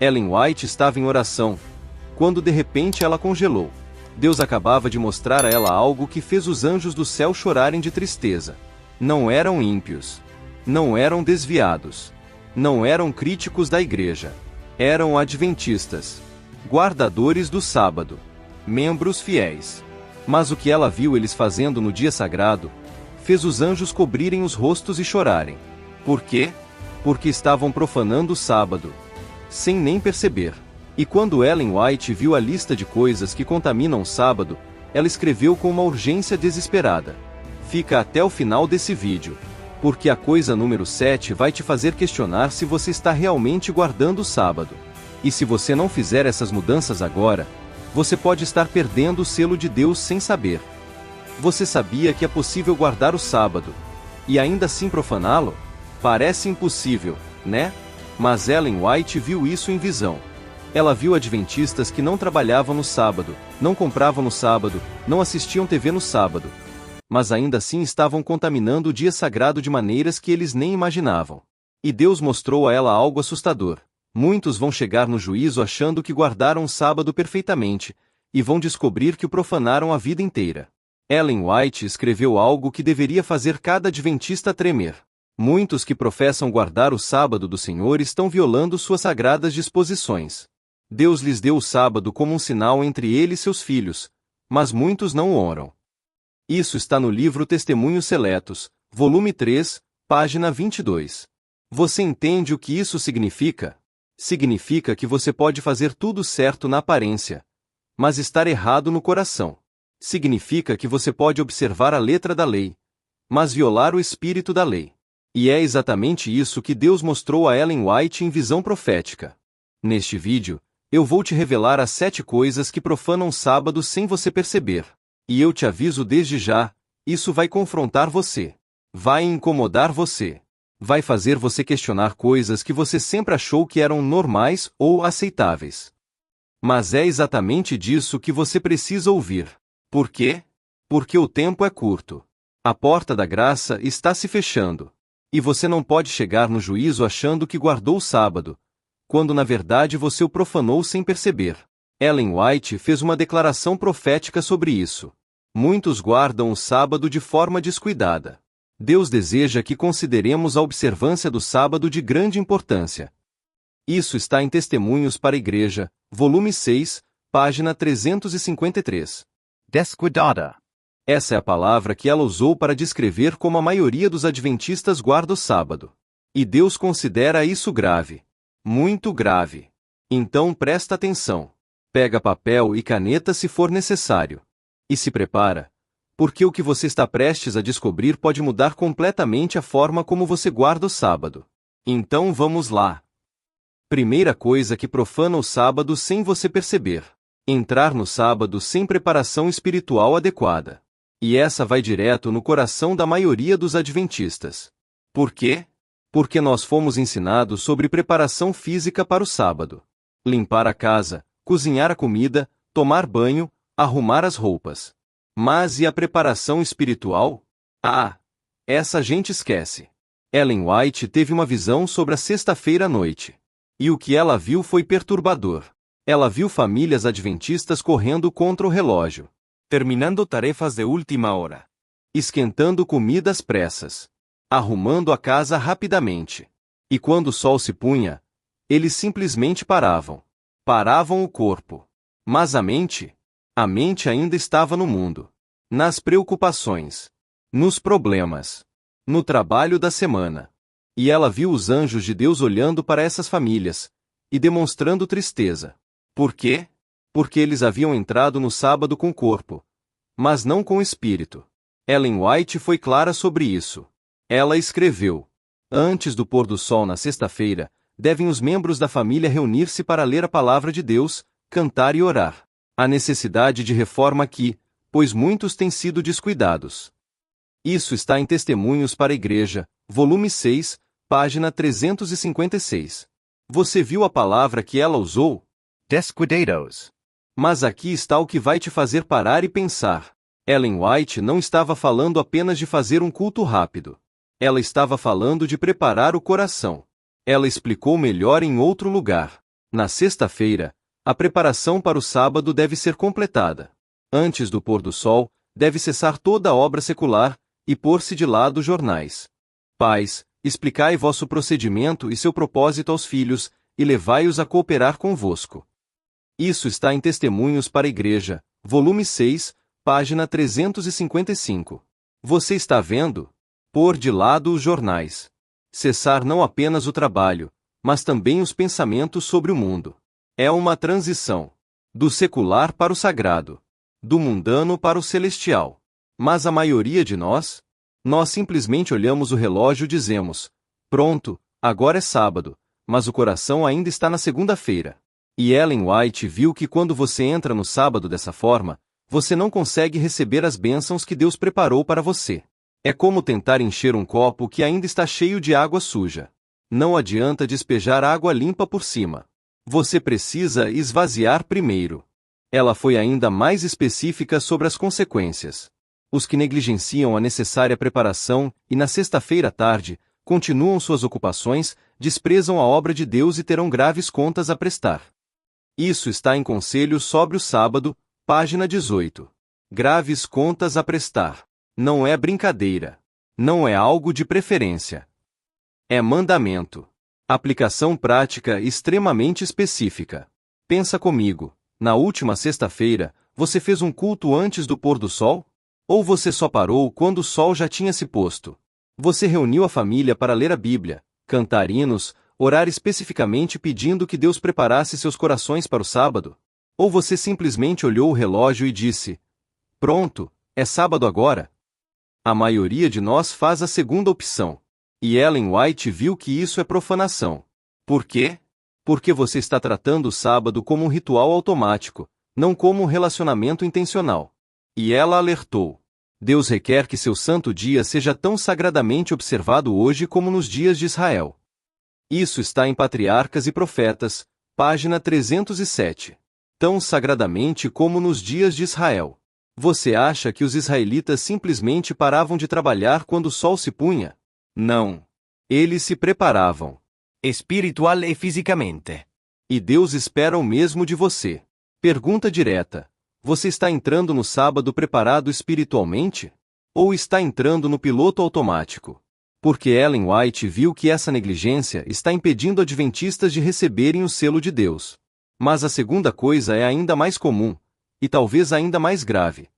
Ellen White estava em oração, quando de repente ela congelou. Deus acabava de mostrar a ela algo que fez os anjos do céu chorarem de tristeza. Não eram ímpios. Não eram desviados. Não eram críticos da igreja. Eram adventistas. Guardadores do sábado. Membros fiéis. Mas o que ela viu eles fazendo no dia sagrado, fez os anjos cobrirem os rostos e chorarem. Por quê? Porque estavam profanando o sábado, sem nem perceber. E quando Ellen White viu a lista de coisas que contaminam o sábado, ela escreveu com uma urgência desesperada. Fica até o final desse vídeo, porque a coisa número 7 vai te fazer questionar se você está realmente guardando o sábado. E se você não fizer essas mudanças agora, você pode estar perdendo o selo de Deus sem saber. Você sabia que é possível guardar o sábado e ainda assim profaná-lo? Parece impossível, né? Mas Ellen White viu isso em visão. Ela viu adventistas que não trabalhavam no sábado, não compravam no sábado, não assistiam TV no sábado. Mas ainda assim estavam contaminando o dia sagrado de maneiras que eles nem imaginavam. E Deus mostrou a ela algo assustador. Muitos vão chegar no juízo achando que guardaram o sábado perfeitamente, e vão descobrir que o profanaram a vida inteira. Ellen White escreveu algo que deveria fazer cada adventista tremer. Muitos que professam guardar o sábado do Senhor estão violando suas sagradas disposições. Deus lhes deu o sábado como um sinal entre ele e seus filhos, mas muitos não o honram. Isso está no livro Testemunhos Seletos, volume 3, página 22. Você entende o que isso significa? Significa que você pode fazer tudo certo na aparência, mas estar errado no coração. Significa que você pode observar a letra da lei, mas violar o espírito da lei. E é exatamente isso que Deus mostrou a Ellen White em visão profética. Neste vídeo, eu vou te revelar as 7 coisas que profanam o sábado sem você perceber. E eu te aviso desde já, isso vai confrontar você. Vai incomodar você. Vai fazer você questionar coisas que você sempre achou que eram normais ou aceitáveis. Mas é exatamente disso que você precisa ouvir. Por quê? Porque o tempo é curto. A porta da graça está se fechando. E você não pode chegar no juízo achando que guardou o sábado, quando na verdade você o profanou sem perceber. Ellen White fez uma declaração profética sobre isso. Muitos guardam o sábado de forma descuidada. Deus deseja que consideremos a observância do sábado de grande importância. Isso está em Testemunhos para a Igreja, volume 6, página 353. Descuidada. Essa é a palavra que ela usou para descrever como a maioria dos adventistas guarda o sábado. E Deus considera isso grave. Muito grave. Então presta atenção. Pega papel e caneta se for necessário. E se prepara, porque o que você está prestes a descobrir pode mudar completamente a forma como você guarda o sábado. Então vamos lá. Primeira coisa que profana o sábado sem você perceber. Entrar no sábado sem preparação espiritual adequada. E essa vai direto no coração da maioria dos adventistas. Por quê? Porque nós fomos ensinados sobre preparação física para o sábado. Limpar a casa, cozinhar a comida, tomar banho, arrumar as roupas. Mas e a preparação espiritual? Ah, essa a gente esquece. Ellen White teve uma visão sobre a sexta-feira à noite. E o que ela viu foi perturbador. Ela viu famílias adventistas correndo contra o relógio. Terminando tarefas de última hora. Esquentando comida às pressas. Arrumando a casa rapidamente. E quando o sol se punha, eles simplesmente paravam. Paravam o corpo. Mas a mente? A mente ainda estava no mundo. Nas preocupações. Nos problemas. No trabalho da semana. E ela viu os anjos de Deus olhando para essas famílias e demonstrando tristeza. Por quê? Porque eles haviam entrado no sábado com o corpo, mas não com o espírito. Ellen White foi clara sobre isso. Ela escreveu: antes do pôr do sol na sexta-feira, devem os membros da família reunir-se para ler a palavra de Deus, cantar e orar. A necessidade de reforma aqui, pois muitos têm sido descuidados. Isso está em Testemunhos para a Igreja, volume 6, página 356. Você viu a palavra que ela usou? Descuidados. Mas aqui está o que vai te fazer parar e pensar. Ellen White não estava falando apenas de fazer um culto rápido. Ela estava falando de preparar o coração. Ela explicou melhor em outro lugar. Na sexta-feira, a preparação para o sábado deve ser completada. Antes do pôr do sol, deve cessar toda a obra secular, e pôr-se de lado os jornais. Pais, explicai vosso procedimento e seu propósito aos filhos, e levai-os a cooperar convosco. Isso está em Testemunhos para a Igreja, volume 6, página 355. Você está vendo? Pôr de lado os jornais. Cessar não apenas o trabalho, mas também os pensamentos sobre o mundo. É uma transição. Do secular para o sagrado. Do mundano para o celestial. Mas a maioria de nós simplesmente olhamos o relógio e dizemos: pronto, agora é sábado, mas o coração ainda está na segunda-feira. E Ellen White viu que quando você entra no sábado dessa forma, você não consegue receber as bênçãos que Deus preparou para você. É como tentar encher um copo que ainda está cheio de água suja. Não adianta despejar água limpa por cima. Você precisa esvaziar primeiro. Ela foi ainda mais específica sobre as consequências. Os que negligenciam a necessária preparação e na sexta-feira à tarde, continuam suas ocupações, desprezam a obra de Deus e terão graves contas a prestar. Isso está em Conselhos sobre o Sábado, página 18. Graves contas a prestar. Não é brincadeira. Não é algo de preferência. É mandamento. Aplicação prática extremamente específica. Pensa comigo, na última sexta-feira, você fez um culto antes do pôr do sol? Ou você só parou quando o sol já tinha se posto? Você reuniu a família para ler a Bíblia, cantar hinos, orar especificamente pedindo que Deus preparasse seus corações para o sábado? Ou você simplesmente olhou o relógio e disse: pronto, é sábado agora? A maioria de nós faz a segunda opção. E Ellen White viu que isso é profanação. Por quê? Porque você está tratando o sábado como um ritual automático, não como um relacionamento intencional. E ela alertou: Deus requer que seu santo dia seja tão sagradamente observado hoje como nos dias de Israel. Isso está em Patriarcas e Profetas, página 307. Tão sagradamente como nos dias de Israel. Você acha que os israelitas simplesmente paravam de trabalhar quando o sol se punha? Não. Eles se preparavam. Espiritual e fisicamente. E Deus espera o mesmo de você. Pergunta direta. Você está entrando no sábado preparado espiritualmente? Ou está entrando no piloto automático? Porque Ellen White viu que essa negligência está impedindo adventistas de receberem o selo de Deus. Mas a segunda coisa é ainda mais comum, e talvez ainda mais grave.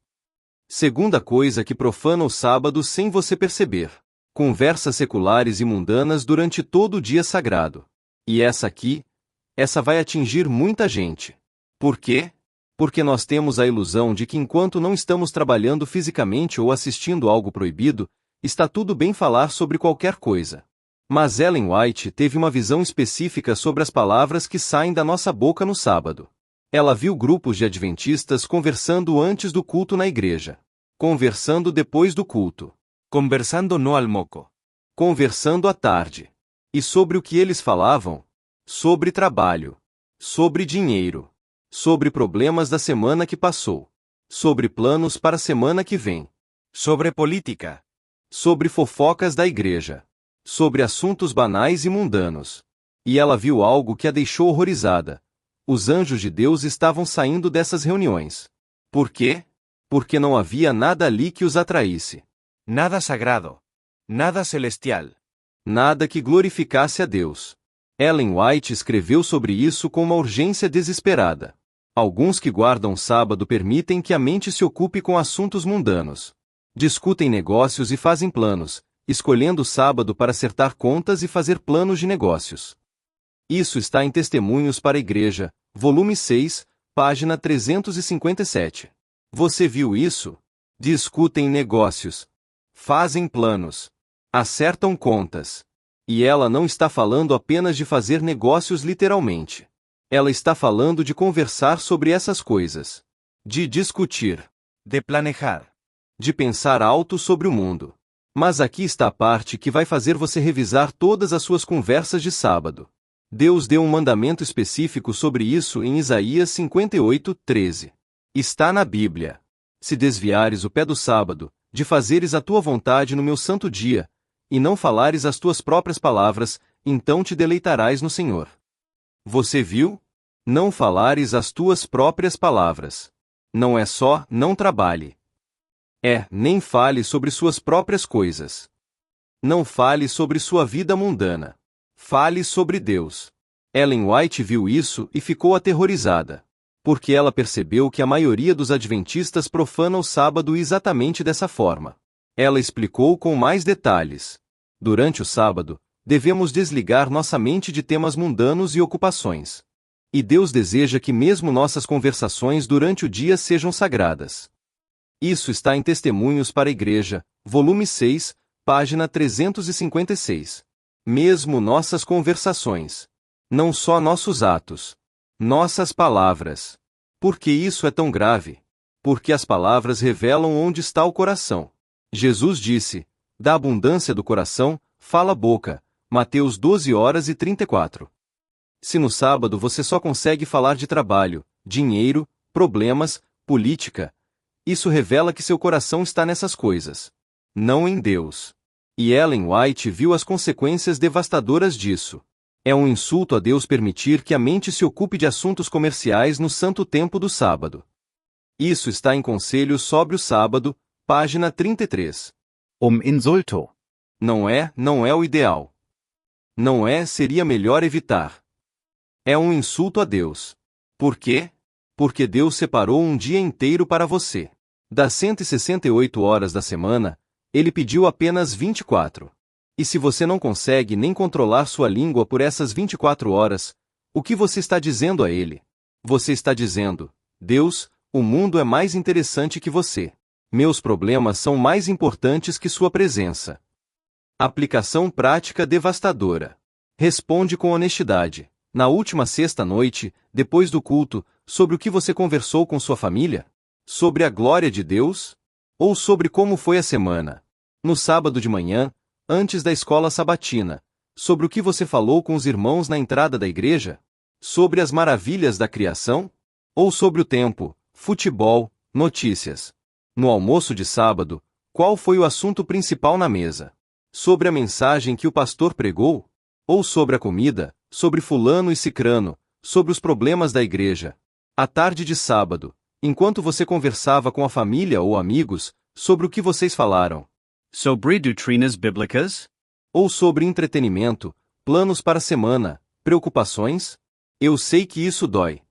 Segunda coisa que profana o sábado sem você perceber. Conversas seculares e mundanas durante todo o dia sagrado. E essa vai atingir muita gente. Por quê? Porque nós temos a ilusão de que enquanto não estamos trabalhando fisicamente ou assistindo algo proibido, está tudo bem falar sobre qualquer coisa. Mas Ellen White teve uma visão específica sobre as palavras que saem da nossa boca no sábado. Ela viu grupos de adventistas conversando antes do culto na igreja. Conversando depois do culto. Conversando no almoço. Conversando à tarde. E sobre o que eles falavam? Sobre trabalho. Sobre dinheiro. Sobre problemas da semana que passou. Sobre planos para a semana que vem. Sobre política. Sobre fofocas da igreja. Sobre assuntos banais e mundanos. E ela viu algo que a deixou horrorizada. Os anjos de Deus estavam saindo dessas reuniões. Por quê? Porque não havia nada ali que os atraísse. Nada sagrado. Nada celestial. Nada que glorificasse a Deus. Ellen White escreveu sobre isso com uma urgência desesperada. Alguns que guardam o sábado permitem que a mente se ocupe com assuntos mundanos. Discutem negócios e fazem planos, escolhendo o sábado para acertar contas e fazer planos de negócios. Isso está em Testemunhos para a Igreja, volume 6, página 357. Você viu isso? Discutem negócios. Fazem planos. Acertam contas. E ela não está falando apenas de fazer negócios literalmente. Ela está falando de conversar sobre essas coisas. De discutir. De planejar. De pensar alto sobre o mundo. Mas aqui está a parte que vai fazer você revisar todas as suas conversas de sábado. Deus deu um mandamento específico sobre isso em Isaías 58:13. Está na Bíblia. Se desviares o pé do sábado, de fazeres a tua vontade no meu santo dia, e não falares as tuas próprias palavras, então te deleitarás no Senhor. Você viu? Não falares as tuas próprias palavras. Não é só, não trabalhe. Nem fale sobre suas próprias coisas. Não fale sobre sua vida mundana. Fale sobre Deus. Ellen White viu isso e ficou aterrorizada. Porque ela percebeu que a maioria dos adventistas profana o sábado exatamente dessa forma. Ela explicou com mais detalhes. Durante o sábado, devemos desligar nossa mente de temas mundanos e ocupações. E Deus deseja que mesmo nossas conversações durante o dia sejam sagradas. Isso está em Testemunhos para a Igreja, volume 6, página 356. Mesmo nossas conversações. Não só nossos atos. Nossas palavras. Por que isso é tão grave? Porque as palavras revelam onde está o coração. Jesus disse, da abundância do coração, fala a boca. Mateus 12h34. Se no sábado você só consegue falar de trabalho, dinheiro, problemas, política, isso revela que seu coração está nessas coisas. Não em Deus. E Ellen White viu as consequências devastadoras disso. É um insulto a Deus permitir que a mente se ocupe de assuntos comerciais no santo tempo do sábado. Isso está em Conselhos sobre o Sábado, página 33. Insulto. Não é o ideal. Não seria melhor evitar. É um insulto a Deus. Por quê? Porque Deus separou um dia inteiro para você. Das 168 horas da semana, Ele pediu apenas 24. E se você não consegue nem controlar sua língua por essas 24 horas, o que você está dizendo a Ele? Você está dizendo, Deus, o mundo é mais interessante que você. Meus problemas são mais importantes que sua presença. Aplicação prática devastadora. Responde com honestidade. Na última sexta-noite, depois do culto, sobre o que você conversou com sua família? Sobre a glória de Deus? Ou sobre como foi a semana? No sábado de manhã, antes da escola sabatina, sobre o que você falou com os irmãos na entrada da igreja? Sobre as maravilhas da criação? Ou sobre o tempo, futebol, notícias? No almoço de sábado, qual foi o assunto principal na mesa? Sobre a mensagem que o pastor pregou? Ou sobre a comida, sobre fulano e cicrano, sobre os problemas da igreja? À tarde de sábado, enquanto você conversava com a família ou amigos, sobre o que vocês falaram? Sobre doutrinas bíblicas? Ou sobre entretenimento, planos para a semana, preocupações? Eu sei que isso dói.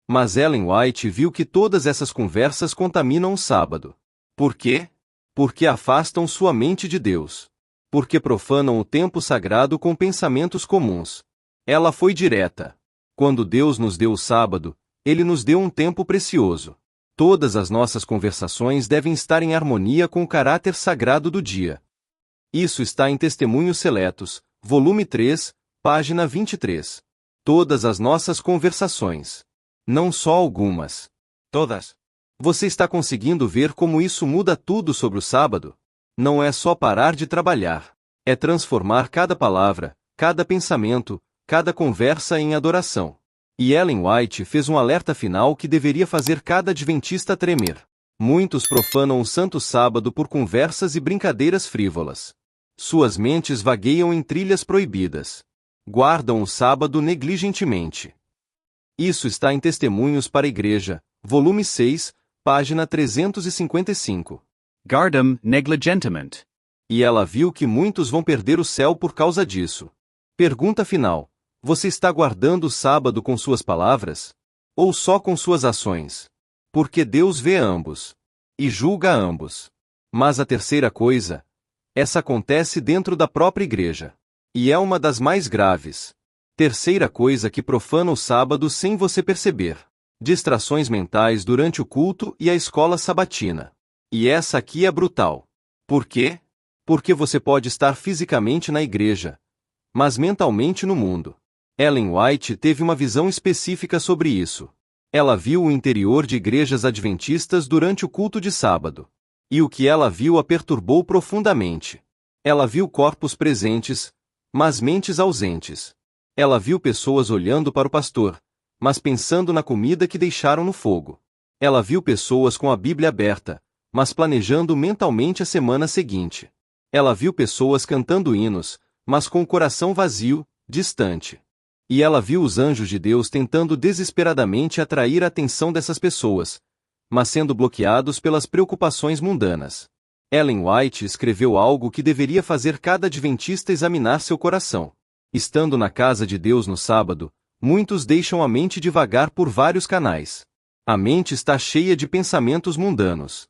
Mas Ellen White viu que todas essas conversas contaminam o sábado. Por quê? Porque afastam sua mente de Deus. Porque profanam o tempo sagrado com pensamentos comuns. Ela foi direta. Quando Deus nos deu o sábado, Ele nos deu um tempo precioso. Todas as nossas conversações devem estar em harmonia com o caráter sagrado do dia. Isso está em Testemunhos Seletos, volume 3, página 23. Todas as nossas conversações. Não só algumas. Todas. Você está conseguindo ver como isso muda tudo sobre o sábado? Não é só parar de trabalhar. É transformar cada palavra, cada pensamento, cada conversa em adoração. E Ellen White fez um alerta final que deveria fazer cada adventista tremer. Muitos profanam o santo sábado por conversas e brincadeiras frívolas. Suas mentes vagueiam em trilhas proibidas. Guardam o sábado negligentemente. Isso está em Testemunhos para a Igreja, volume 6, página 355. Guardam negligentemente. E ela viu que muitos vão perder o céu por causa disso. Pergunta final. Você está guardando o sábado com suas palavras? Ou só com suas ações? Porque Deus vê ambos. E julga ambos. Mas a terceira coisa, essa acontece dentro da própria igreja. E é uma das mais graves. Terceira coisa que profana o sábado sem você perceber. Distrações mentais durante o culto e a escola sabatina. E essa aqui é brutal. Por quê? Porque você pode estar fisicamente na igreja, mas mentalmente no mundo. Ellen White teve uma visão específica sobre isso. Ela viu o interior de igrejas adventistas durante o culto de sábado. E o que ela viu a perturbou profundamente. Ela viu corpos presentes, mas mentes ausentes. Ela viu pessoas olhando para o pastor, mas pensando na comida que deixaram no fogo. Ela viu pessoas com a Bíblia aberta, mas planejando mentalmente a semana seguinte. Ela viu pessoas cantando hinos, mas com o coração vazio, distante. E ela viu os anjos de Deus tentando desesperadamente atrair a atenção dessas pessoas, mas sendo bloqueados pelas preocupações mundanas. Ellen White escreveu algo que deveria fazer cada adventista examinar seu coração. Estando na casa de Deus no sábado, muitos deixam a mente divagar por vários canais. A mente está cheia de pensamentos mundanos.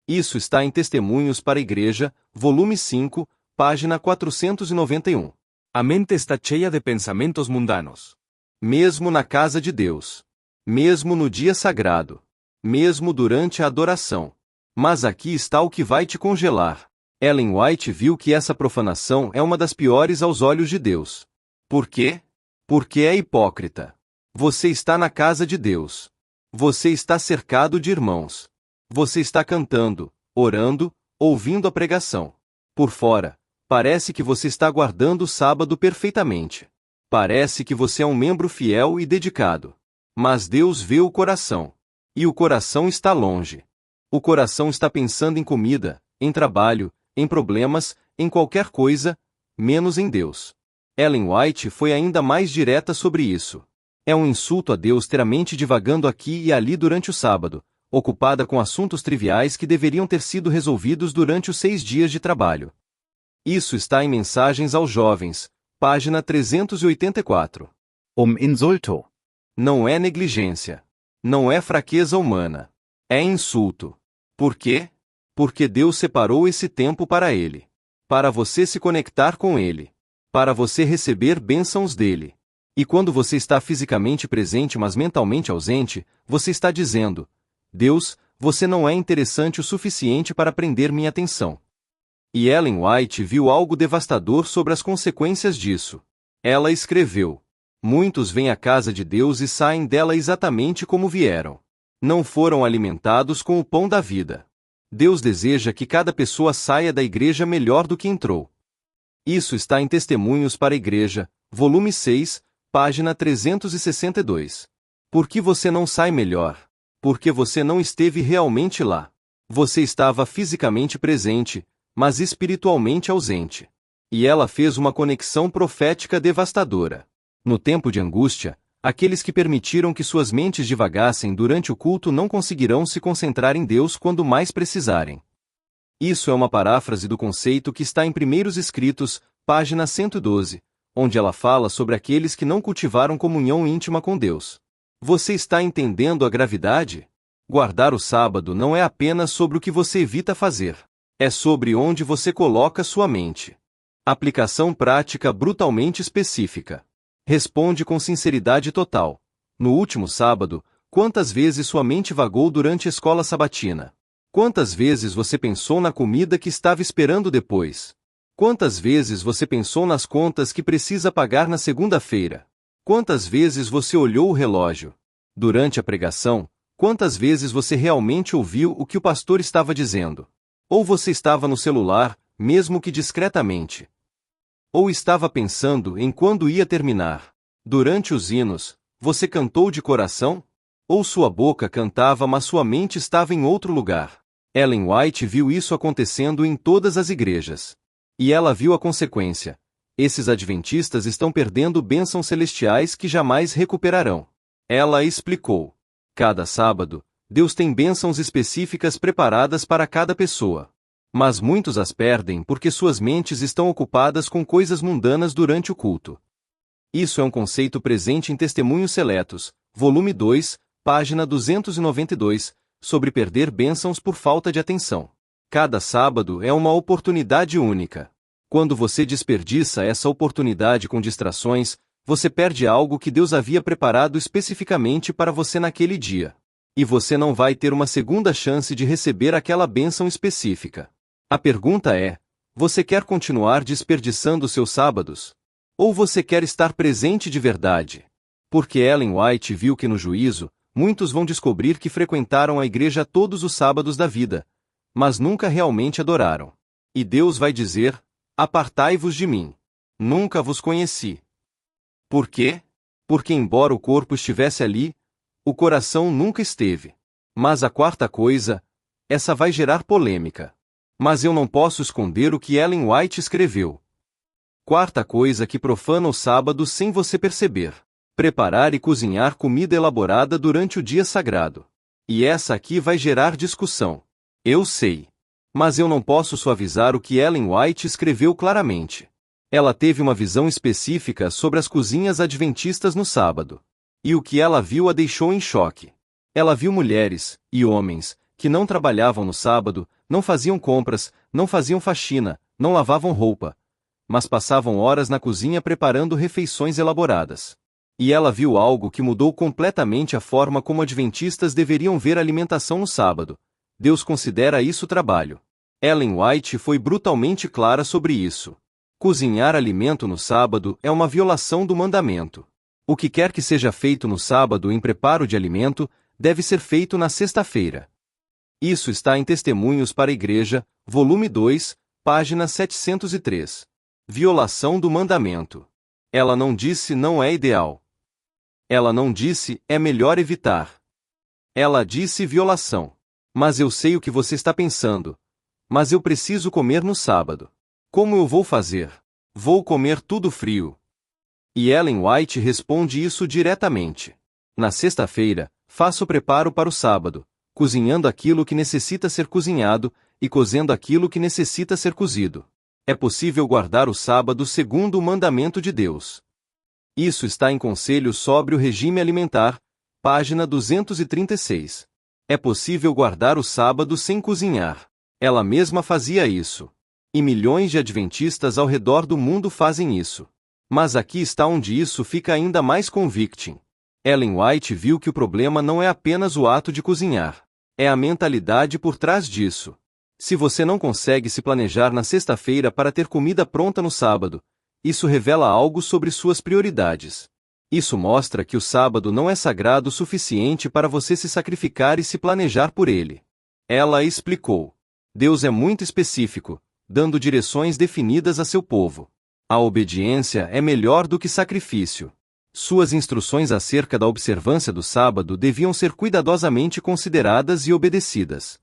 Isso está em Testemunhos para a Igreja, volume 5, página 491. A mente está cheia de pensamentos mundanos. Mesmo na casa de Deus. Mesmo no dia sagrado. Mesmo durante a adoração. Mas aqui está o que vai te congelar. Ellen White viu que essa profanação é uma das piores aos olhos de Deus. Por quê? Porque é hipócrita. Você está na casa de Deus. Você está cercado de irmãos. Você está cantando, orando, ouvindo a pregação. Por fora, parece que você está guardando o sábado perfeitamente. Parece que você é um membro fiel e dedicado. Mas Deus vê o coração. E o coração está longe. O coração está pensando em comida, em trabalho, em problemas, em qualquer coisa, menos em Deus. Ellen White foi ainda mais direta sobre isso. É um insulto a Deus ter a mente divagando aqui e ali durante o sábado, ocupada com assuntos triviais que deveriam ter sido resolvidos durante os 6 dias de trabalho. Isso está em Mensagens aos Jovens, página 384. Insulto. Não é negligência. Não é fraqueza humana. É insulto. Por quê? Porque Deus separou esse tempo para Ele. Para você se conectar com Ele. Para você receber bênçãos dele. E quando você está fisicamente presente mas mentalmente ausente, você está dizendo: Deus, você não é interessante o suficiente para prender minha atenção. E Ellen White viu algo devastador sobre as consequências disso. Ela escreveu: muitos vêm à casa de Deus e saem dela exatamente como vieram. Não foram alimentados com o pão da vida. Deus deseja que cada pessoa saia da igreja melhor do que entrou. Isso está em Testemunhos para a Igreja, volume 6, página 362. Por que você não sai melhor? Porque você não esteve realmente lá. Você estava fisicamente presente, mas espiritualmente ausente. E ela fez uma conexão profética devastadora. No tempo de angústia, aqueles que permitiram que suas mentes divagassem durante o culto não conseguirão se concentrar em Deus quando mais precisarem. Isso é uma paráfrase do conceito que está em Primeiros Escritos, página 112, onde ela fala sobre aqueles que não cultivaram comunhão íntima com Deus. Você está entendendo a gravidade? Guardar o sábado não é apenas sobre o que você evita fazer. É sobre onde você coloca sua mente. Aplicação prática brutalmente específica. Responde com sinceridade total. No último sábado, quantas vezes sua mente vagou durante a escola sabatina? Quantas vezes você pensou na comida que estava esperando depois? Quantas vezes você pensou nas contas que precisa pagar na segunda-feira? Quantas vezes você olhou o relógio? Durante a pregação, quantas vezes você realmente ouviu o que o pastor estava dizendo? Ou você estava no celular, mesmo que discretamente? Ou estava pensando em quando ia terminar? Durante os hinos, você cantou de coração? Ou sua boca cantava mas sua mente estava em outro lugar? Ellen White viu isso acontecendo em todas as igrejas. E ela viu a consequência. Esses adventistas estão perdendo bênçãos celestiais que jamais recuperarão. Ela explicou. Cada sábado, Deus tem bênçãos específicas preparadas para cada pessoa. Mas muitos as perdem porque suas mentes estão ocupadas com coisas mundanas durante o culto. Isso é um conceito presente em Testemunhos Seletos, volume 2, página 292, sobre perder bênçãos por falta de atenção. Cada sábado é uma oportunidade única. Quando você desperdiça essa oportunidade com distrações, você perde algo que Deus havia preparado especificamente para você naquele dia. E você não vai ter uma segunda chance de receber aquela bênção específica. A pergunta é: você quer continuar desperdiçando seus sábados? Ou você quer estar presente de verdade? Porque Ellen White viu que no juízo, muitos vão descobrir que frequentaram a igreja todos os sábados da vida, mas nunca realmente adoraram. E Deus vai dizer: apartai-vos de mim. Nunca vos conheci. Por quê? Porque embora o corpo estivesse ali, o coração nunca esteve. Mas a quarta coisa, essa vai gerar polêmica. Mas eu não posso esconder o que Ellen White escreveu. Quarta coisa que profana o sábado sem você perceber: preparar e cozinhar comida elaborada durante o dia sagrado. E essa aqui vai gerar discussão. Eu sei. Mas eu não posso suavizar o que Ellen White escreveu claramente. Ela teve uma visão específica sobre as cozinhas adventistas no sábado. E o que ela viu a deixou em choque. Ela viu mulheres, e homens, que não trabalhavam no sábado, não faziam compras, não faziam faxina, não lavavam roupa, mas passavam horas na cozinha preparando refeições elaboradas. E ela viu algo que mudou completamente a forma como adventistas deveriam ver a alimentação no sábado. Deus considera isso trabalho. Ellen White foi brutalmente clara sobre isso. Cozinhar alimento no sábado é uma violação do mandamento. O que quer que seja feito no sábado em preparo de alimento, deve ser feito na sexta-feira. Isso está em Testemunhos para a Igreja, volume 2, página 703. Violação do mandamento. Ela não disse não é ideal. Ela não disse é melhor evitar. Ela disse violação. Mas eu sei o que você está pensando. Mas eu preciso comer no sábado. Como eu vou fazer? Vou comer tudo frio. E Ellen White responde isso diretamente. Na sexta-feira, faça o preparo para o sábado, cozinhando aquilo que necessita ser cozinhado e cozendo aquilo que necessita ser cozido. É possível guardar o sábado segundo o mandamento de Deus. Isso está em Conselho sobre o Regime Alimentar, página 236. É possível guardar o sábado sem cozinhar. Ela mesma fazia isso. E milhões de adventistas ao redor do mundo fazem isso. Mas aqui está onde isso fica ainda mais convicting. Ellen White viu que o problema não é apenas o ato de cozinhar. É a mentalidade por trás disso. Se você não consegue se planejar na sexta-feira para ter comida pronta no sábado, isso revela algo sobre suas prioridades. Isso mostra que o sábado não é sagrado o suficiente para você se sacrificar e se planejar por ele. Ela explicou. Deus é muito específico, dando direções definidas a seu povo. A obediência é melhor do que sacrifício. Suas instruções acerca da observância do sábado deviam ser cuidadosamente consideradas e obedecidas.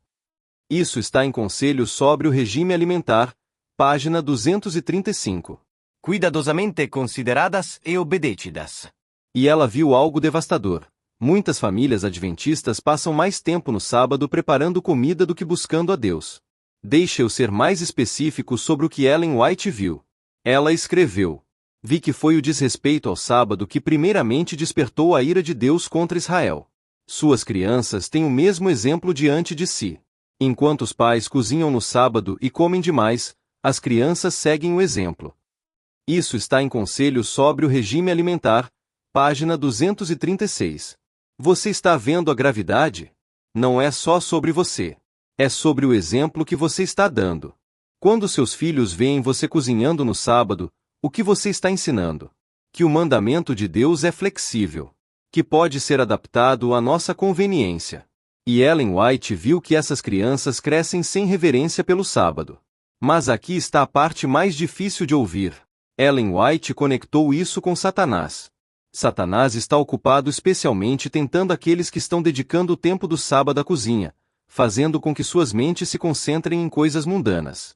Isso está em Conselho sobre o Regime Alimentar, página 235. Cuidadosamente consideradas e obedecidas. E ela viu algo devastador. Muitas famílias adventistas passam mais tempo no sábado preparando comida do que buscando a Deus. Deixe eu ser mais específico sobre o que Ellen White viu. Ela escreveu: vi que foi o desrespeito ao sábado que primeiramente despertou a ira de Deus contra Israel. Suas crianças têm o mesmo exemplo diante de si. Enquanto os pais cozinham no sábado e comem demais, as crianças seguem o exemplo. Isso está em Conselho sobre o Regime Alimentar, página 236. Você está vendo a gravidade? Não é só sobre você. É sobre o exemplo que você está dando. Quando seus filhos veem você cozinhando no sábado, o que você está ensinando? Que o mandamento de Deus é flexível. Que pode ser adaptado à nossa conveniência. E Ellen White viu que essas crianças crescem sem reverência pelo sábado. Mas aqui está a parte mais difícil de ouvir. Ellen White conectou isso com Satanás. Satanás está ocupado especialmente tentando aqueles que estão dedicando o tempo do sábado à cozinha, fazendo com que suas mentes se concentrem em coisas mundanas.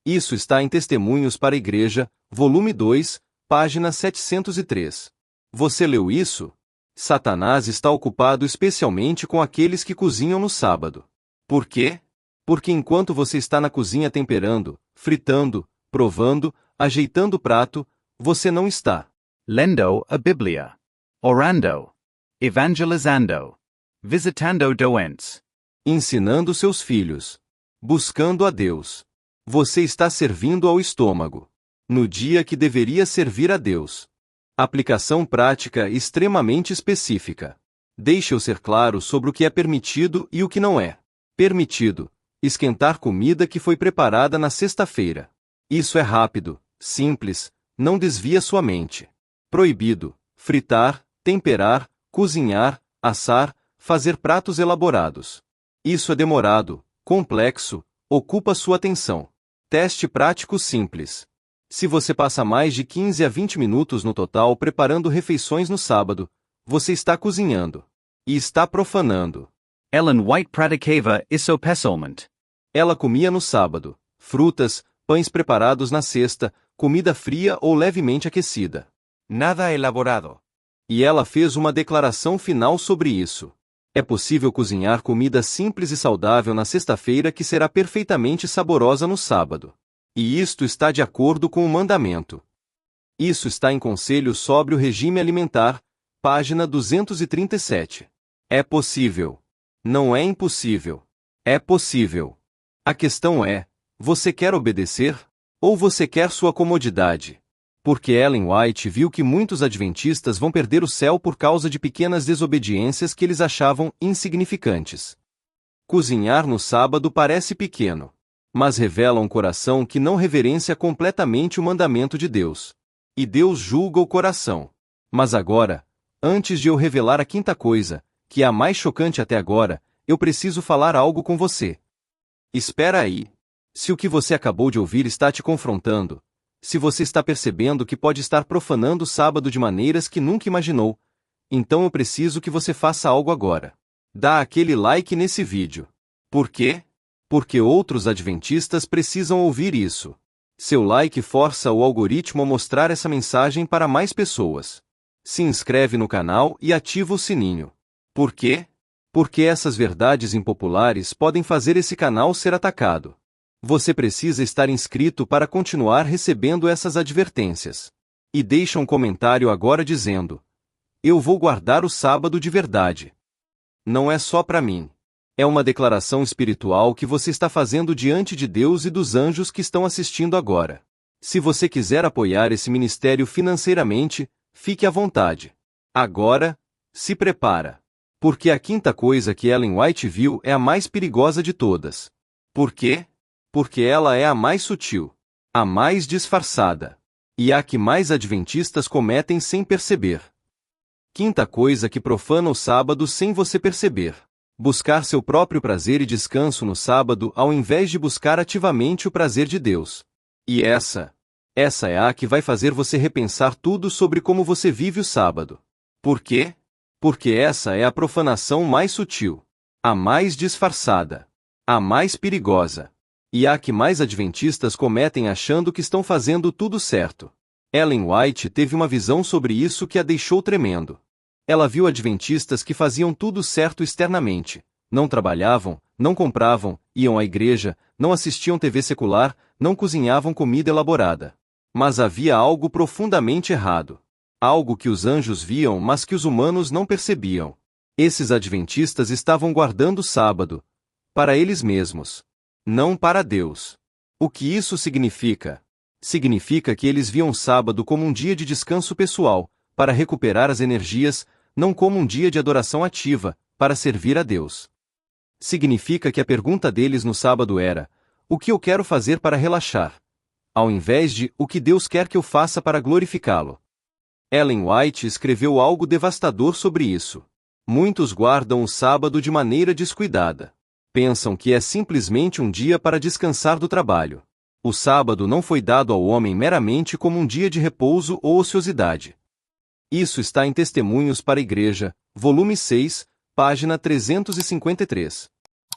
Isso está em Testemunhos para a Igreja, volume 2, página 703. Você leu isso? Satanás está ocupado especialmente com aqueles que cozinham no sábado. Por quê? Porque enquanto você está na cozinha temperando, fritando, provando, ajeitando o prato, você não está Lendo a Biblia. Orando. Evangelizando. Visitando doentes. ensinando seus filhos, buscando a Deus. Você está servindo ao estômago. No dia que deveria servir a Deus. Aplicação prática extremamente específica. Deixe eu ser claro sobre o que é permitido e o que não é. Permitido: esquentar comida que foi preparada na sexta-feira. Isso é rápido, simples, não desvia sua mente. Proibido: fritar, temperar, cozinhar, assar, fazer pratos elaborados. Isso é demorado, complexo, ocupa sua atenção. Teste prático simples. Se você passa mais de 15 a 20 minutos no total preparando refeições no sábado, você está cozinhando. E está profanando. Ellen White praticava isso pessoalmente. Ela comia no sábado frutas, pães preparados na sexta, comida fria ou levemente aquecida. Nada elaborado. E ela fez uma declaração final sobre isso. É possível cozinhar comida simples e saudável na sexta-feira que será perfeitamente saborosa no sábado. E isto está de acordo com o mandamento. Isso está em Conselho sobre o Regime Alimentar, página 237. É possível. Não é impossível. É possível. A questão é: você quer obedecer? Ou você quer sua comodidade? Porque Ellen White viu que muitos adventistas vão perder o céu por causa de pequenas desobediências que eles achavam insignificantes. Cozinhar no sábado parece pequeno, mas revela um coração que não reverencia completamente o mandamento de Deus. E Deus julga o coração. Mas agora, antes de eu revelar a quinta coisa, que é a mais chocante até agora, eu preciso falar algo com você. Espera aí. Se o que você acabou de ouvir está te confrontando, se você está percebendo que pode estar profanando o sábado de maneiras que nunca imaginou, então eu preciso que você faça algo agora. Dá aquele like nesse vídeo. Por quê? Porque outros adventistas precisam ouvir isso. Seu like força o algoritmo a mostrar essa mensagem para mais pessoas. Se inscreve no canal e ativa o sininho. Por quê? Porque essas verdades impopulares podem fazer esse canal ser atacado. Você precisa estar inscrito para continuar recebendo essas advertências. E deixa um comentário agora dizendo: eu vou guardar o sábado de verdade. Não é só para mim. É uma declaração espiritual que você está fazendo diante de Deus e dos anjos que estão assistindo agora. Se você quiser apoiar esse ministério financeiramente, fique à vontade. Agora, se prepara. Porque a quinta coisa que Ellen White viu é a mais perigosa de todas. Por quê? Porque ela é a mais sutil, a mais disfarçada, e a que mais adventistas cometem sem perceber. Quinta coisa que profana o sábado sem você perceber. Buscar seu próprio prazer e descanso no sábado ao invés de buscar ativamente o prazer de Deus. E essa é a que vai fazer você repensar tudo sobre como você vive o sábado. Por quê? Porque essa é a profanação mais sutil, a mais disfarçada, a mais perigosa. E a que mais adventistas cometem achando que estão fazendo tudo certo. Ellen White teve uma visão sobre isso que a deixou tremendo. Ela viu adventistas que faziam tudo certo externamente, não trabalhavam, não compravam, iam à igreja, não assistiam TV secular, não cozinhavam comida elaborada. Mas havia algo profundamente errado. Algo que os anjos viam mas que os humanos não percebiam. Esses adventistas estavam guardando o sábado, para eles mesmos. Não para Deus. O que isso significa? Significa que eles viam o sábado como um dia de descanso pessoal, para recuperar as energias, não como um dia de adoração ativa, para servir a Deus. Significa que a pergunta deles no sábado era: o que eu quero fazer para relaxar? Ao invés de: o que Deus quer que eu faça para glorificá-lo. Ellen White escreveu algo devastador sobre isso. Muitos guardam o sábado de maneira descuidada. Pensam que é simplesmente um dia para descansar do trabalho. O sábado não foi dado ao homem meramente como um dia de repouso ou ociosidade. Isso está em Testemunhos para a Igreja, volume 6, página 353.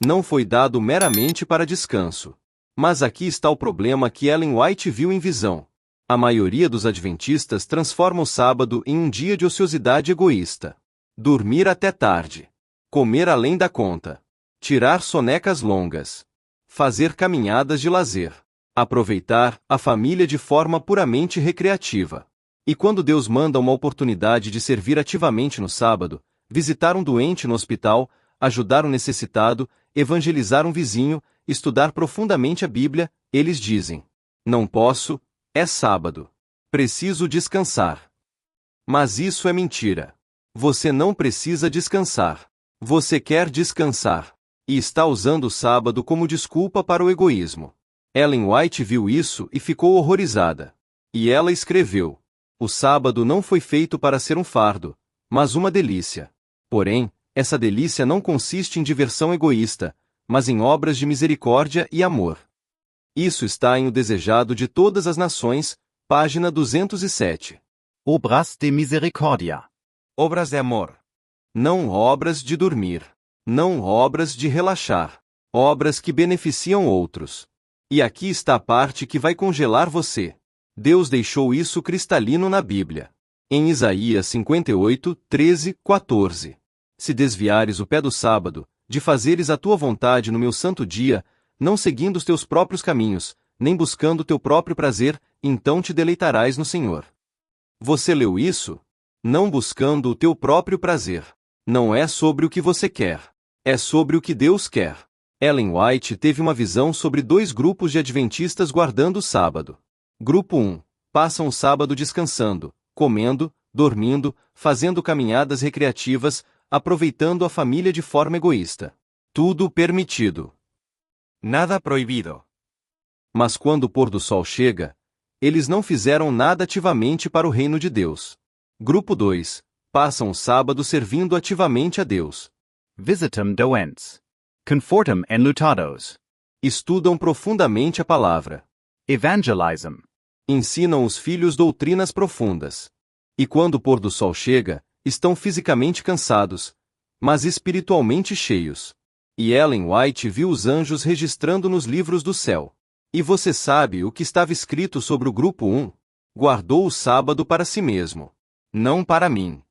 Não foi dado meramente para descanso. Mas aqui está o problema que Ellen White viu em visão. A maioria dos adventistas transforma o sábado em um dia de ociosidade egoísta. Dormir até tarde. Comer além da conta. Tirar sonecas longas. Fazer caminhadas de lazer. Aproveitar a família de forma puramente recreativa. E quando Deus manda uma oportunidade de servir ativamente no sábado, visitar um doente no hospital, ajudar um necessitado, evangelizar um vizinho, estudar profundamente a Bíblia, eles dizem: não posso, é sábado. Preciso descansar. Mas isso é mentira. Você não precisa descansar. Você quer descansar. E está usando o sábado como desculpa para o egoísmo. Ellen White viu isso e ficou horrorizada. E ela escreveu: o sábado não foi feito para ser um fardo, mas uma delícia. Porém, essa delícia não consiste em diversão egoísta, mas em obras de misericórdia e amor. Isso está em O Desejado de Todas as Nações, página 207. Obras de Misericordia. Obras de amor. Não obras de dormir. Não obras de relaxar. Obras que beneficiam outros. E aqui está a parte que vai congelar você. Deus deixou isso cristalino na Bíblia. Em Isaías 58, 13, 14. Se desviares o pé do sábado, de fazeres a tua vontade no meu santo dia, não seguindo os teus próprios caminhos, nem buscando o teu próprio prazer, então te deleitarás no Senhor. Você leu isso? Não buscando o teu próprio prazer. Não é sobre o que você quer. É sobre o que Deus quer. Ellen White teve uma visão sobre 2 grupos de adventistas guardando o sábado. Grupo 1. Passam o sábado descansando, comendo, dormindo, fazendo caminhadas recreativas, aproveitando a família de forma egoísta. Tudo permitido. Nada prohibido. Mas quando o pôr do sol chega, eles não fizeram nada ativamente para o reino de Deus. Grupo 2. Passam o sábado servindo ativamente a Deus. Visitum doentes. Confortum enlutados. Estudam profundamente a palavra. Evangelism. Ensinam os filhos doutrinas profundas. E quando o pôr do sol chega, estão fisicamente cansados, mas espiritualmente cheios. E Ellen White viu os anjos registrando nos livros do céu. E você sabe o que estava escrito sobre o grupo 1? Guardou o sábado para si mesmo. Não para mim.